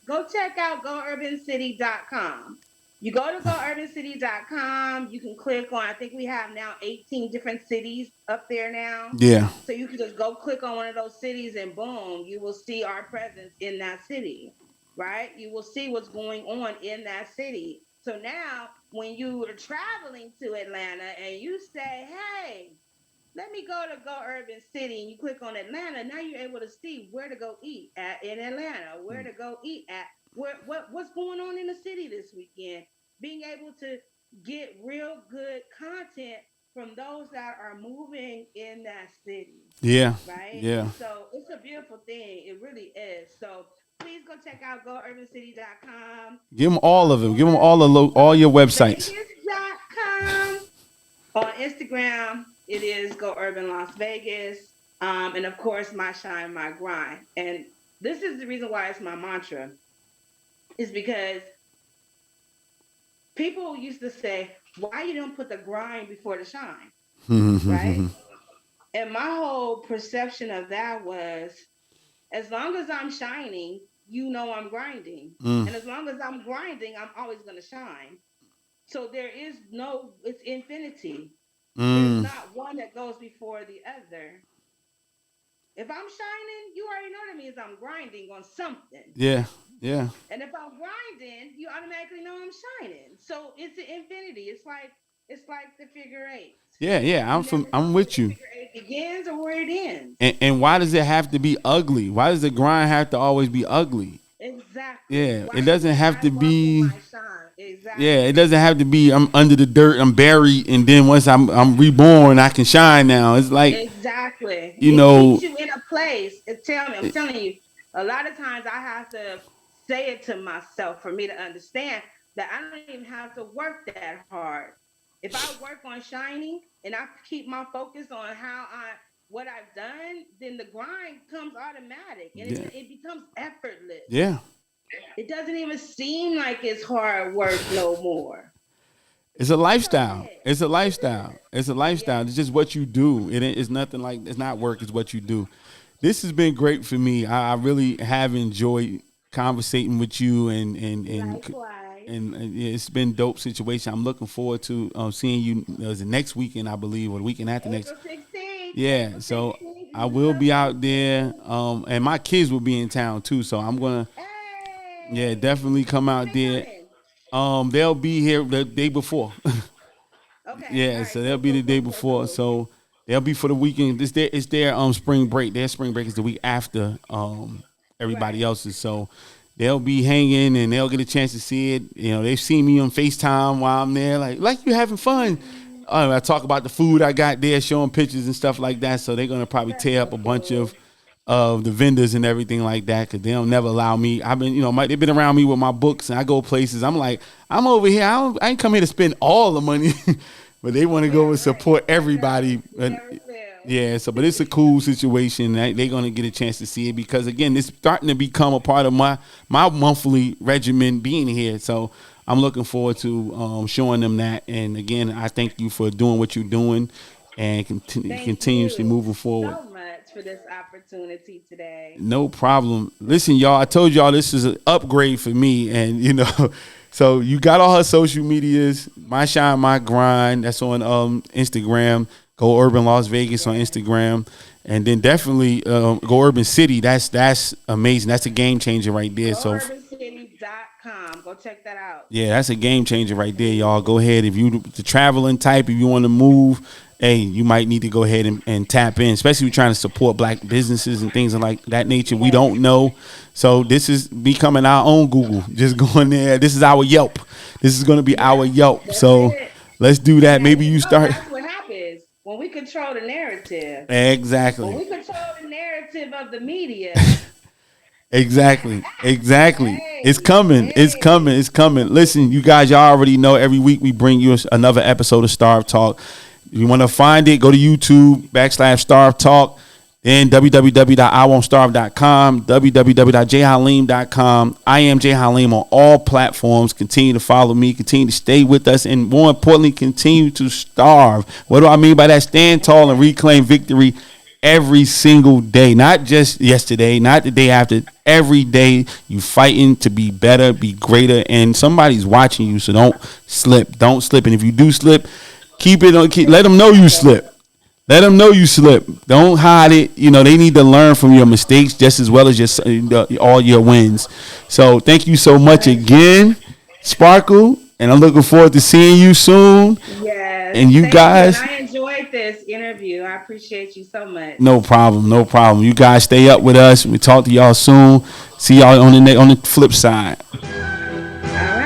go check out GoUrbanCity.com. You go to GoUrbanCity.com, you can click on, I think we have now 18 different cities up there now. Yeah. So you can just go click on one of those cities and boom, you will see our presence in that city, right? You will see what's going on in that city. So now when you are traveling to Atlanta and you say, hey, let me go to Go Urban City, and you click on Atlanta, now you're able to see where to go eat at in Atlanta, where to go eat at, what's going on in the city this weekend. Being able to get real good content from those that are moving in that city, Yeah. right? Yeah. So it's a beautiful thing. It really is. So please go check out GoUrbanCity.com, Give them all of them. Give them all your websites. GoUrbanLasVegas.com. On Instagram, it is Go Urban Las Vegas. And of course, My Shine, My Grind. And this is the reason why it's my mantra, is because people used to say, why you don't put the grind before the shine, right? And my whole perception of that was, as long as I'm shining, I'm grinding. Mm. And as long as I'm grinding, I'm always going to shine. So it's infinity. There's Mm. not one that goes before the other. If I'm shining, you already know that means I'm grinding on something. Yeah. Yeah. And if I'm grinding, you automatically know I'm shining. So it's an infinity. It's like It's like the figure eight. Yeah. I'm with you. Figure eight begins or where it ends. And why does it have to be ugly? Why does the grind have to always be ugly? Exactly. Yeah, Why it doesn't can't have I to walk be. in my shine? Exactly. Yeah, it doesn't have to be. I'm under the dirt. I'm buried, and then once I'm reborn, I can shine. Now it's like Exactly. you It know. keeps you in a place. I'm telling you, a lot of times I have to say it to myself for me to understand that I don't even have to work that hard. If I work on shining and I keep my focus on what I've done, then the grind comes automatic and Yeah, it becomes effortless. yeah. It doesn't even seem like it's hard work no more. It's a Go lifestyle. ahead. It's a lifestyle. It's a lifestyle. It's just what you do. It's nothing like it's not work. It's what you do. This has been great for me. I really have enjoyed conversating with you Likewise. and yeah, it's been dope situation. I'm looking forward to seeing you. The next weekend, I believe, or the weekend after next. April 16th. Yeah. April So 16th. I will be out there, and my kids will be in town too. So I'm gonna, yeah, Hey. definitely come When out they there. coming? They'll be here the day before. Okay. All Yeah, right. so they'll Cool, be cool, the day cool, cool, before. cool. So they'll be for the weekend. It's their spring break. Their spring break is the week after everybody Right. else's. So they'll be hanging and they'll get a chance to see it. You know, they've seen me on FaceTime while I'm there, like you having fun. I talk about the food I got there, showing pictures and stuff like that. So they're gonna probably That's tear up so a bunch cool. of the vendors and everything like that because they don't never allow me. I've been, they've been around me with my books and I go places. I'm like, I'm over here. I ain't come here to spend all the money, but they want to Yeah, go and right. support I know. everybody. You never fail. Yeah, so but it's a cool situation. They're gonna get a chance to see it because again, it's starting to become a part of my monthly regimen being here. So I'm looking forward to showing them that. And again, I thank you for doing what you're doing and Thank continuously you moving forward. so much for this opportunity today. No problem. Listen, y'all, I told y'all this is an upgrade for me. And, so you got all her social medias, My Shine, My Grind. That's on Instagram. Go Urban Las Vegas on Instagram. And then definitely Go Urban City. That's amazing. That's a game changer right there. So, GoUrbanCity.com. Go check that out. yeah, that's a game changer right there, y'all. Go ahead. If you the traveling type, if you want to move, hey, you might need to go ahead and tap in, especially if you're trying to support black businesses and things of like that nature. We don't know. So this is becoming our own Google. Just going there. This is our Yelp. This is going to be our Yelp. That's So it. let's do that. Maybe you start. That's what happens when we control the narrative. When Exactly. we control the narrative of the media. Exactly. Hey, It's coming. It's hey. coming. It's coming. Listen, you guys, y'all already know every week we bring you another episode of S.T.A.R.V.E Talk. If you want to find it, go to YouTube /S.T.A.R.V.E Talk. Then www.iwon'tstarve.com, www.jhaleem.com. I am J Haleem on all platforms. Continue to follow me. Continue to stay with us. And more importantly, continue to starve. What do I mean by that? Stand tall and reclaim victory every single day. Not just yesterday, not the day after. Every day you fighting to be better, be greater. And somebody's watching you, so don't slip. Don't slip. And if you do slip, keep it on. Let them know you slip. Let them know you slip. Don't hide it. They need to learn from your mistakes just as well as all your wins. So thank you so much again, Sparkle. And I'm looking forward to seeing you soon. Yes. And you thank guys. You. And I enjoyed this interview. I appreciate you so much. No problem. No problem. You guys stay up with us. We talk to y'all soon. See y'all on the flip side.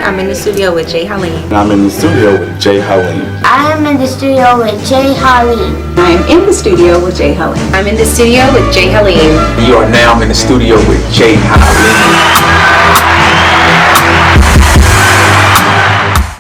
I'm in the studio with J Haleem. And I'm in the studio with J Haleem. I am in the studio with J Haleem. I'm in the studio with J Haleem. I'm in the studio with J Haleem. You are now in the studio with J Haleem.